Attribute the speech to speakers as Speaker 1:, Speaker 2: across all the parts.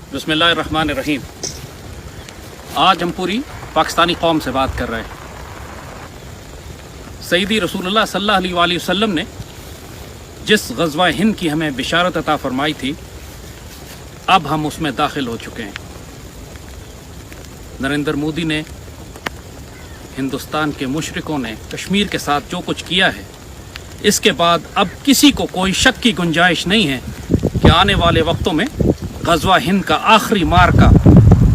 Speaker 1: बिस्मिल्लाहिर्रहमानिर्रहीम। आज हम पूरी पाकिस्तानी कौम से बात कर रहे हैं। सैयदी रसूलुल्लाह सल्लल्लाहु अलैहि वसल्लम ने जिस ग़ज़वा हिंद की हमें बिशारत अता फरमाई थी, अब हम उसमें दाखिल हो चुके हैं। नरेंद्र मोदी ने, हिंदुस्तान के मुशरिकों ने कश्मीर के साथ जो कुछ किया है, इसके बाद अब किसी को कोई शक की गुंजाइश नहीं है कि आने वाले वक्तों में ग़ज़वा हिंद का आखिरी मार्का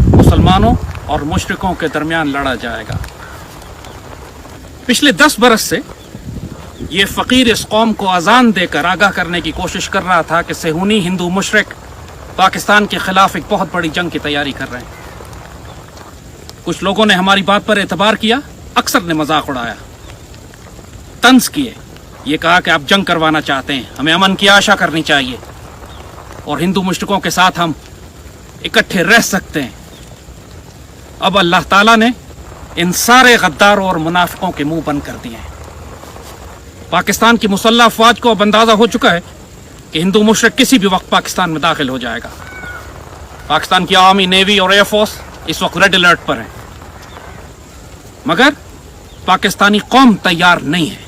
Speaker 1: मुसलमानों और मुशरिकों के दरमियान लड़ा जाएगा। पिछले 10 बरस से ये फ़कीर इस कौम को अजान देकर आगाह करने की कोशिश कर रहा था कि सेहूनी हिंदू मुशरिक पाकिस्तान के खिलाफ एक बहुत बड़ी जंग की तैयारी कर रहे हैं। कुछ लोगों ने हमारी बात पर एतबार किया, अक्सर ने मजाक उड़ाया, तंज किए, ये कहा कि आप जंग करवाना चाहते हैं, हमें अमन की आशा करनी चाहिए और हिंदू मुशरिकों के साथ हम इकट्ठे रह सकते हैं। अब अल्लाह ताला ने इन सारे गद्दारों और मुनाफिकों के मुंह बंद कर दिए हैं। पाकिस्तान की मुसल्लह अफवाज को अब अंदाजा हो चुका है कि हिंदू मुशरिक किसी भी वक्त पाकिस्तान में दाखिल हो जाएगा। पाकिस्तान की आर्मी, नेवी और एयरफोर्स इस वक्त रेड अलर्ट पर है, मगर पाकिस्तानी कौम तैयार नहीं है।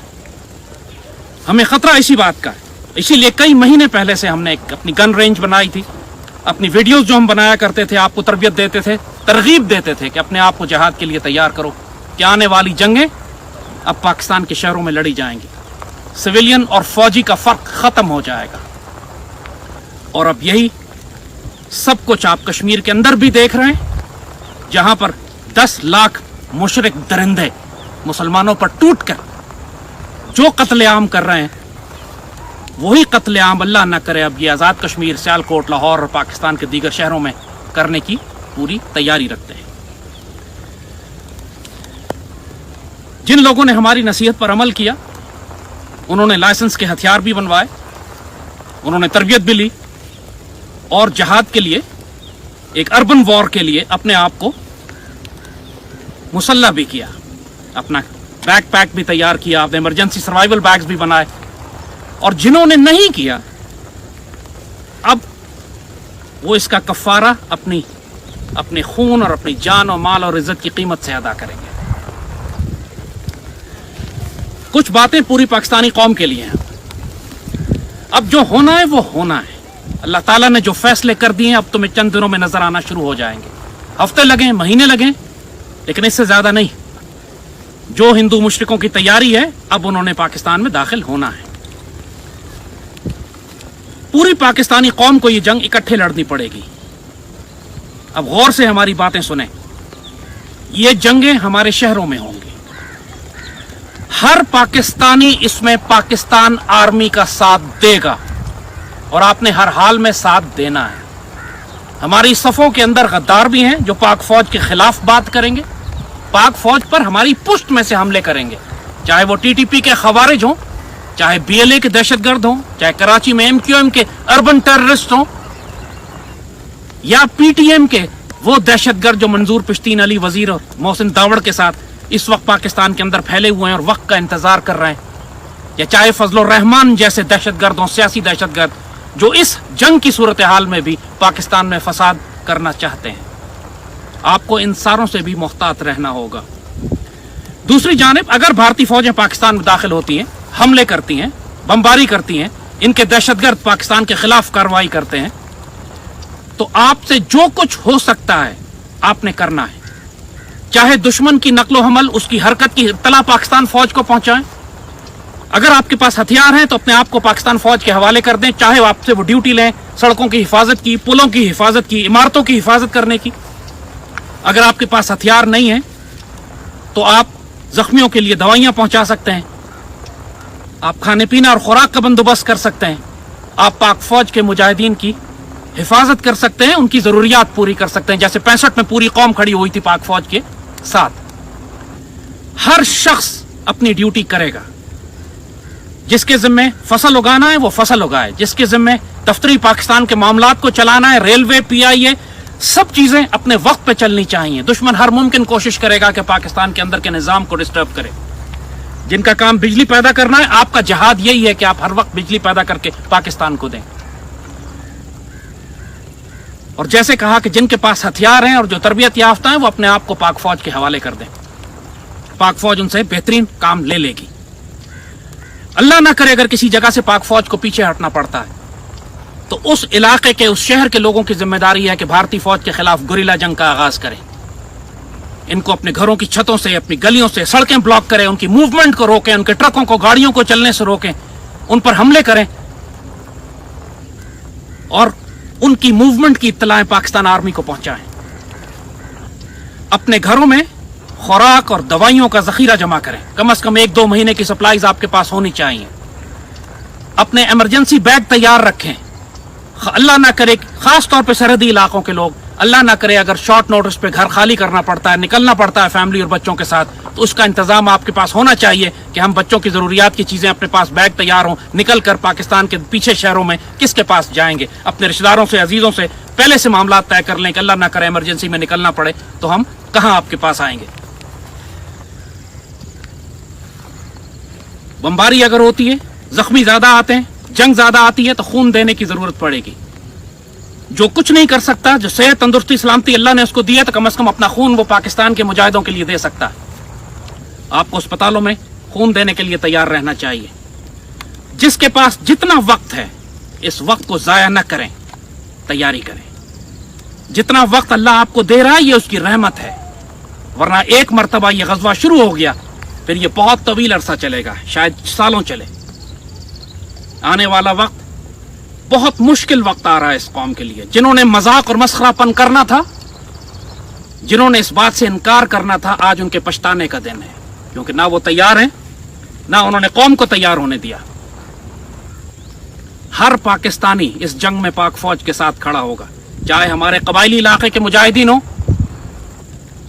Speaker 1: हमें खतरा इसी बात का है, इसीलिए कई महीने पहले से हमने अपनी गन रेंज बनाई थी। अपनी वीडियोस जो हम बनाया करते थे, आपको तरबियत देते थे, तरगीब देते थे कि अपने आप को जिहाद के लिए तैयार करो, कि आने वाली जंगें अब पाकिस्तान के शहरों में लड़ी जाएंगी। सिविलियन और फौजी का फर्क खत्म हो जाएगा। और अब यही सब कुछ आप कश्मीर के अंदर भी देख रहे हैं, जहां पर 10 लाख मुशरिक दरिंदे मुसलमानों पर टूटकर जो कत्लेआम कर रहे हैं, वही कत्लेआम अल्लाह न करे अब ये आज़ाद कश्मीर, सियालकोट, लाहौर और पाकिस्तान के दीगर शहरों में करने की पूरी तैयारी रखते हैं। जिन लोगों ने हमारी नसीहत पर अमल किया, उन्होंने लाइसेंस के हथियार भी बनवाए, उन्होंने तरबियत भी ली और जिहाद के लिए, एक अर्बन वॉर के लिए अपने आप को मुसल्लह भी किया, अपना बैकपैक भी तैयार किया, अपने इमरजेंसी सर्वाइवल बैग्स भी बनाए। और जिन्होंने नहीं किया, अब वो इसका कफ़ारा अपने खून और अपनी जान और माल और इज्जत की कीमत से अदा करेंगे। कुछ बातें पूरी पाकिस्तानी कौम के लिए हैं। अब जो होना है वो होना है। अल्लाह ताला ने जो फैसले कर दिए हैं, अब तुम्हें चंद दिनों में नजर आना शुरू हो जाएंगे। हफ्ते लगें, महीने लगें, लेकिन इससे ज्यादा नहीं। जो हिंदू मुशरिकों की तैयारी है, अब उन्होंने पाकिस्तान में दाखिल होना है। पूरी पाकिस्तानी कौम को ये जंग इकट्ठे लड़नी पड़ेगी। अब गौर से हमारी बातें सुने। ये जंगें हमारे शहरों में होंगी। हर पाकिस्तानी इसमें पाकिस्तान आर्मी का साथ देगा और आपने हर हाल में साथ देना है। हमारी सफों के अंदर गद्दार भी हैं जो पाक फौज के खिलाफ बात करेंगे, पाक फौज पर हमारी पुष्ट में से हमले करेंगे, चाहे वो टीटीपी के खवारिज हों, चाहे बीएलए के दहशतगर्द हों, चाहे कराची में एमक्यूएम के अर्बन टेररिस्ट हों, या पीटीएम के वो दहशतगर्द जो मंजूर पश्तीन, अली वजीर और मोहसिन दावड़ के साथ इस वक्त पाकिस्तान के अंदर फैले हुए हैं और वक्त का इंतजार कर रहे हैं, या चाहे फजलुर रहमान जैसे दहशतगर्द हों, सियासी दहशतगर्द जो इस जंग की सूरत हाल में भी पाकिस्तान में फसाद करना चाहते हैं। आपको इन सारों से भी मुहतात रहना होगा। दूसरी जानिब अगर भारतीय फौजें पाकिस्तान में दाखिल होती हैं, हमले करती हैं, बमबारी करती हैं, इनके दहशतगर्द पाकिस्तान के खिलाफ कार्रवाई करते हैं, तो आपसे जो कुछ हो सकता है आपने करना है। चाहे दुश्मन की नकलो हमल, उसकी हरकत की इत्तला पाकिस्तान फौज को पहुंचाएं। अगर आपके पास हथियार हैं तो अपने आप को पाकिस्तान फौज के हवाले कर दें, चाहे आपसे वो ड्यूटी लें सड़कों की हिफाजत की, पुलों की हिफाजत की, इमारतों की हिफाजत करने की। अगर आपके पास हथियार नहीं है तो आप जख्मियों के लिए दवाइयां पहुंचा सकते हैं, आप खाने पीना और खुराक का बंदोबस्त कर सकते हैं, आप पाक फौज के मुजाहिदीन की हिफाजत कर सकते हैं, उनकी जरूरियात पूरी कर सकते हैं, जैसे 65 में पूरी कौम खड़ी हुई थी पाक फौज के साथ। हर शख्स अपनी ड्यूटी करेगा। जिसके जिम्मे फसल उगाना है वो फसल उगाए, जिसके जिम्मे दफ्तरी पाकिस्तान के मामलात को चलाना है, रेलवे, पीआईए, सब चीजें अपने वक्त पे चलनी चाहिए। दुश्मन हर मुमकिन कोशिश करेगा कि पाकिस्तान के अंदर के निजाम को डिस्टर्ब करे। जिनका काम बिजली पैदा करना है, आपका जहाद यही है कि आप हर वक्त बिजली पैदा करके पाकिस्तान को दें। اور جیسے کہا کہ جن کے پاس ہتھیار ہیں اور جو تربیت یافتہ ہیں وہ اپنے آپ کو پاک فوج کے حوالے کر دیں. پاک فوج ان سے بہترین کام لے لے گی. اللہ نہ کرے اگر کسی جگہ سے پاک فوج کو پیچھے ہٹنا پڑتا ہے تو اس علاقے کے اس شہر کے لوگوں کی ذمہ داری ہے کہ بھارتی فوج کے خلاف گوریلا جنگ کا آغاز کریں. ان کو اپنے گھروں کی چھتوں سے، اپنی گلیوں سے، سڑکیں بلاک کریں، ان کی موومنٹ کو روکیں، ان کے ٹرکوں کو، گاڑیوں کو چلنے سے روکیں، ان پر حملے کریں اور ان کی موومنٹ کی اطلاعیں پاکستان آرمی کو پہنچائیں. اپنے گھروں میں خوراک اور دوائیوں کا ذخیرہ جمع کریں. کم از کم 1-2 مہینے کی سپلائیز آپ کے پاس ہونی چاہیے. اپنے ایمرجنسی بیگ تیار رکھیں. اللہ نہ کرے، خاص طور پہ سرحدی علاقوں کے لوگ، اللہ نہ کرے اگر شارٹ نوٹس پہ گھر خالی کرنا پڑتا ہے، نکلنا پڑتا ہے فیملی اور بچوں کے ساتھ، تو اس کا انتظام آپ کے پاس ہونا چاہیے کہ ہم بچوں کی ضروریات کی چیزیں اپنے پاس بیگ تیار ہوں، نکل کر پاکستان کے پیچھے شہروں میں کس کے پاس جائیں گے. اپنے رشتہ داروں سے، عزیزوں سے پہلے سے معاملات طے کر لیں کہ اللہ نہ کرے ایمرجنسی میں نکلنا پڑے تو ہم کہاں آپ کے پاس آئیں گے. بمباری اگر ہوتی ہے، زخمی زیادہ آتے ہیں، جنگ زیادہ آتی ہے تو خون دینے کی ضرورت پڑے گی. جو کچھ نہیں کر سکتا، جو صحت، تندرستی، سلامتی اللہ نے اس کو دی ہے، تو کم از کم اپنا خون وہ پاکستان کے مجاہدوں کے لیے دے سکتا ہے. آپ کو اسپتالوں میں خون دینے کے لیے تیار رہنا چاہیے. جس کے پاس جتنا وقت ہے اس وقت کو ضائع نہ کریں، تیاری کریں. جتنا وقت اللہ آپ کو دے رہا ہے یہ اس کی رحمت ہے، ورنہ ایک مرتبہ یہ غزوہ شروع ہو گیا پھر یہ بہت طویل عرصہ چلے گا، شاید سالوں چلے. آنے والا وقت بہت مشکل وقت آ رہا ہے اس قوم کے لیے. جنہوں نے مذاق اور مسخرہ پن کرنا تھا، جنہوں نے اس بات سے انکار کرنا تھا، آج ان کے پچھتانے کا دن ہے، کیونکہ نہ وہ تیار ہیں، نہ انہوں نے قوم کو تیار ہونے دیا. ہر پاکستانی اس جنگ میں پاک فوج کے ساتھ کھڑا ہوگا، چاہے ہمارے قبائلی علاقے کے مجاہدین ہوں،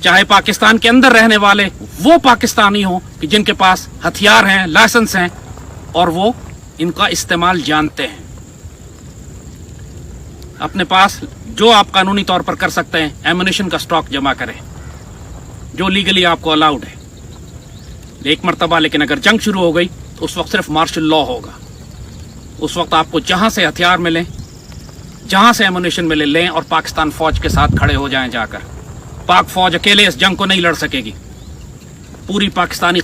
Speaker 1: چاہے پاکستان کے اندر رہنے والے وہ پاکستانی ہوں کہ جن کے پاس ہتھیار ہیں، لائسنس ہیں اور وہ ان کا استعمال جانتے ہیں. اپنے پاس جو آپ قانونی طور پر کر سکتے ہیں ایمونیشن کا سٹاک جمع کریں جو لیگلی آپ کو الاؤڈ ہے. ایک مرتبہ لیکن اگر جنگ شروع ہو گئی تو اس وقت صرف مارشل لا ہوگا. اس وقت آپ کو جہاں سے ہتھیار ملیں، جہاں سے ایمونیشن ملے لیں اور پاکستان فوج کے ساتھ کھڑے ہو جائیں. جا کر پاک فوج اکیلے اس جنگ کو نہیں لڑ سکے گی. پوری پاکستانی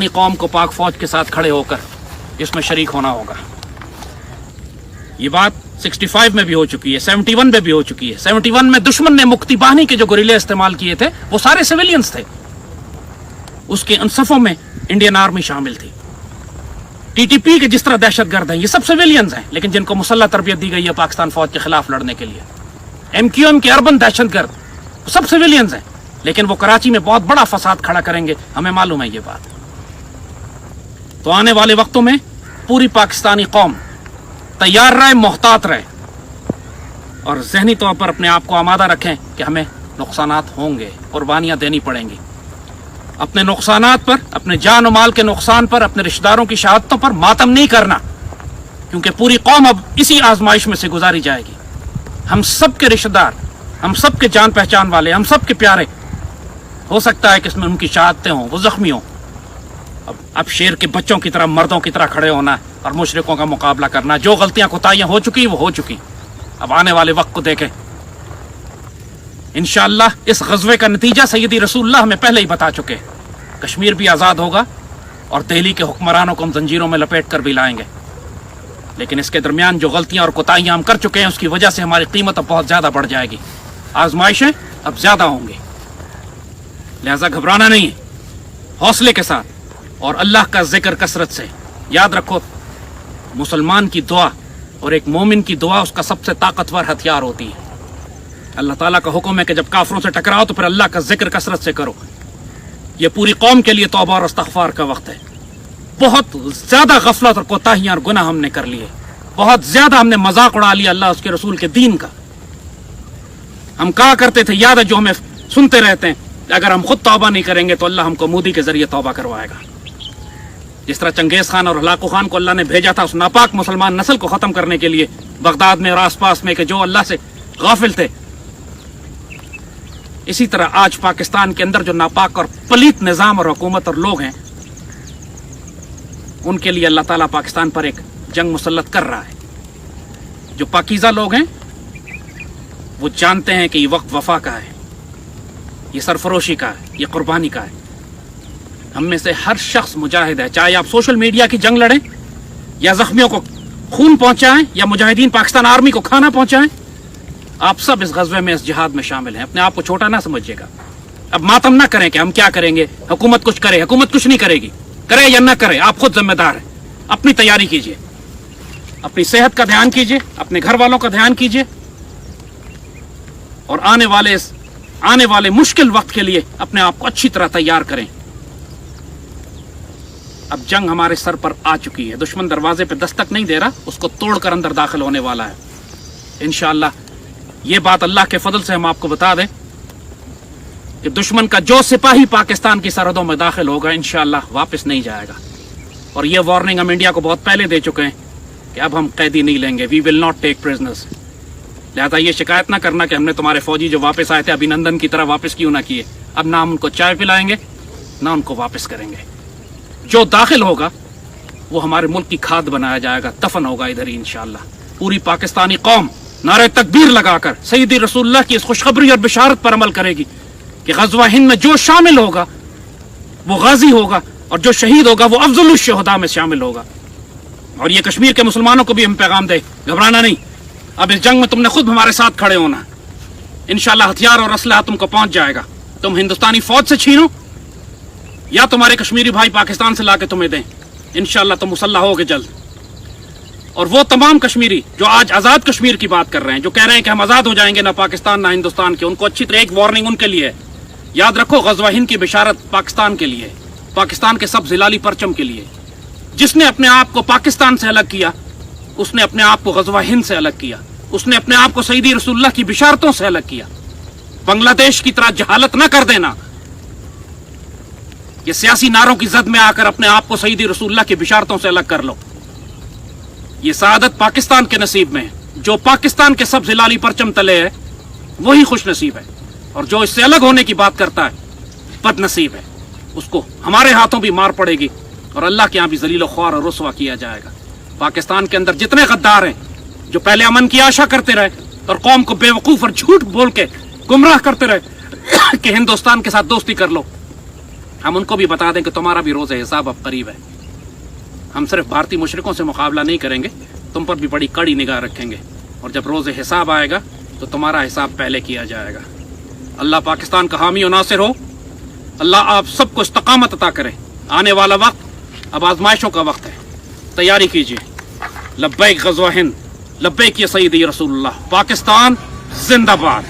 Speaker 1: قوم کو پاک فوج کے ساتھ کھڑے ہو کر اس میں شریک ہونا ہوگا. یہ بات 65 میں بھی ہو چکی ہے، 71 میں بھی ہو چکی ہے. 71 میں دشمن نے مکتی باہنی کے جو گوریلے استعمال کیے تھے وہ سارے سویلینز تھے. اس کے ان صفوں میں انڈین آرمی شامل تھی. ٹی ٹی پی کے جس طرح دہشت گرد ہیں یہ سب سویلینز ہیں، لیکن جن کو مسلح تربیت دی گئی ہے پاکستان فوج کے خلاف لڑنے کے لیے. MQM کے اربن دہشت گرد سب سویلینز ہیں، لیکن وہ کراچی میں بہت بڑا فساد کھڑا کریں گے، ہمیں معلوم ہے یہ بات. تو آنے والے وقتوں میں پوری پاکستانی قوم تیار رہے، محتاط رہے اور ذہنی طور پر اپنے آپ کو آمادہ رکھیں کہ ہمیں نقصانات ہوں گے، قربانیاں دینی پڑیں گی. اپنے نقصانات پر، اپنے جان و مال کے نقصان پر، اپنے رشتہ داروں کی شہادتوں پر ماتم نہیں کرنا، کیونکہ پوری قوم اب اسی آزمائش میں سے گزاری جائے گی. ہم سب کے رشتہ دار، ہم سب کے جان پہچان والے، ہم سب کے پیارے، ہو سکتا ہے کہ اس میں ان کی شہادتیں ہوں، وہ زخمی ہوں. اب شیر کے بچوں کی طرح، مردوں کی طرح کھڑے ہونا اور مشرکوں کا مقابلہ کرنا. جو غلطیاں کوتاہیاں ہو چکی وہ ہو چکی. اب آنے والے وقت کو دیکھیں. انشاءاللہ اس غزوے کا نتیجہ سیدی رسول اللہ ہمیں پہلے ہی بتا چکے. کشمیر بھی آزاد ہوگا اور دہلی کے حکمرانوں کو ہم زنجیروں میں لپیٹ کر بھی لائیں گے. لیکن اس کے درمیان جو غلطیاں اور کوتاہیاں ہم کر چکے ہیں اس کی وجہ سے ہماری قیمت اب بہت زیادہ بڑھ جائے گی. آزمائشیں اب زیادہ ہوں گی، لہذا گھبرانا نہیں ہے، حوصلے کے ساتھ اور اللہ کا ذکر کثرت سے. یاد رکھو، مسلمان کی دعا اور ایک مومن کی دعا اس کا سب سے طاقتور ہتھیار ہوتی ہے. اللہ تعالیٰ کا حکم ہے کہ جب کافروں سے ٹکراؤ تو پھر اللہ کا ذکر کثرت سے کرو. یہ پوری قوم کے لیے توبہ اور استغفار کا وقت ہے. بہت زیادہ غفلت اور کوتاہیاں اور گناہ ہم نے کر لیے، بہت زیادہ ہم نے مذاق اڑا لیا اللہ اس کے رسول کے دین کا. ہم کہا کرتے تھے، یاد ہے، جو ہمیں سنتے رہتے ہیں، اگر ہم خود توبہ نہیں کریں گے تو اللہ ہم کو مودی کے ذریعے توبہ کروائے گا. جس طرح چنگیز خان اور ہلاکو خان کو اللہ نے بھیجا تھا اس ناپاک مسلمان نسل کو ختم کرنے کے لیے بغداد میں اور آس پاس میں، کہ جو اللہ سے غافل تھے، اسی طرح آج پاکستان کے اندر جو ناپاک اور پلیت نظام اور حکومت اور لوگ ہیں ان کے لیے اللہ تعالیٰ پاکستان پر ایک جنگ مسلط کر رہا ہے. जो पाकीज़ा लोग हैं वो जानते हैं कि ये वक्त वफा का है, ये सरफरोशी का है, ये कुर्बानी का है। हम में से हर शख्स मुजाहिद है, चाहे आप सोशल मीडिया की जंग लड़ें या जख्मियों को खून पहुंचाएं या मुजाहिदीन पाकिस्तान आर्मी को खाना पहुंचाएं, आप सब इस गज़वे में, इस जिहाद में शामिल हैं। अपने आप को छोटा ना समझिएगा। अब मातम ना करें कि हम क्या करेंगे, हुकूमत कुछ करे। हुकूमत कुछ नहीं करेगी, करे या ना करे, आप खुद जिम्मेदार हैं। अपनी तैयारी कीजिए, अपनी सेहत का ध्यान कीजिए, अपने घर वालों का ध्यान कीजिए, और आने वाले मुश्किल वक्त के लिए अपने आप को अच्छी तरह तैयार करें। अब जंग हमारे सर पर आ चुकी है, दुश्मन दरवाजे पे दस्तक नहीं दे रहा, उसको तोड़कर अंदर दाखिल होने वाला है इंशाअल्लाह। ये बात अल्लाह के फजल से हम आपको बता दें कि दुश्मन का जो सिपाही पाकिस्तान की सरहदों में दाखिल होगा इंशाअल्लाह वापस नहीं जाएगा। और ये वार्निंग हम इंडिया को बहुत पहले दे चुके हैं कि अब हम कैदी नहीं लेंगे, we will not take prisoners. लिहाजा ये शिकायत ना करना कि हमने तुम्हारे फौजी जो वापस आए थे अभिनंदन की तरह वापस क्यों ना किए। अब ना हम उनको चाय पिलाएंगे ना उनको वापस करेंगे। जो दाखिल होगा वो हमारे मुल्क की खाद बनाया जाएगा, दफन होगा इधर ही इंशाअल्लाह। पूरी पाकिस्तानी कौम नारे तकबीर लगाकर सैयदी रसूलुल्लाह की इस खुशखबरी और बिशारत पर अमल करेगी कि ग़ज़वा हिंद में जो शामिल होगा वो गाजी होगा और जो शहीद होगा वो अफजलुल शुहदा में शामिल होगा। और ये कश्मीर के मुसलमानों को भी हम पैगाम दे, घबराना नहीं। अब इस जंग में तुमने खुद हमारे साथ खड़े होना। इंशाअल्लाह हथियार और असलहा तुमको पहुंच जाएगा। तुम हिंदुस्तानी फौज से छीनो या तुम्हारे कश्मीरी भाई पाकिस्तान से लाके तुम्हें दें, इंशाअल्लाह तुम मुसल्लह होगे जल्द। और वो तमाम कश्मीरी जो आज आज़ाद कश्मीर की बात कर रहे हैं, जो कह रहे हैं कि हम आज़ाद हो जाएंगे ना पाकिस्तान ना हिंदुस्तान के, उनको अच्छी तरह एक वार्निंग उनके लिए है। याद रखो, ग़ज़वा हिंद की बिशारत पाकिस्तान के लिए, पाकिस्तान के सब जिलाली परचम के लिए। जिसने अपने आप को पाकिस्तान से अलग किया उसने अपने आप को ग़ज़वा हिंद से अलग किया, उसने अपने आप को सैयदी रसूलुल्लाह की बिशारतों से अलग किया। बांग्लादेश की तरह जहालत न कर देना, ये सियासी नारों की जद में आकर अपने आप को सैयदी रसूलुल्लाह की बिशारतों से अलग कर लो। ये सआदत पाकिस्तान के नसीब में है। जो पाकिस्तान के सब जिलाली परचम तले है वही खुश नसीब है, और जो इससे अलग होने की बात करता है बदनसीब है। उसको हमारे हाथों भी मार पड़ेगी और अल्लाह के यहाँ भी जलील ख्वार और रुसवा किया जाएगा। पाकिस्तान के अंदर जितने गद्दार हैं जो पहले अमन की आशा करते रहे और कौम को बेवकूफ और झूठ बोल के गुमराह करते रहे कि हिंदुस्तान के साथ दोस्ती कर लो, हम उनको भी बता दें कि तुम्हारा भी रोज़ हिसाब अब करीब है। हम सिर्फ भारतीय मुशरिकों से मुकाबला नहीं करेंगे, तुम पर भी बड़ी कड़ी निगाह रखेंगे, और जब रोज़ हिसाब आएगा तो तुम्हारा हिसाब पहले किया जाएगा। अल्लाह पाकिस्तान का हामी और नासिर हो। अल्लाह आप सबको इस्तकामत अता करे। आने वाला वक्त अब आजमाइशों का वक्त है, तैयारी कीजिए। लब्बैक ग़ज़वा हिंद, लब्बैक या सैयदी रसूलुल्लाह। पाकिस्तान जिंदाबाद।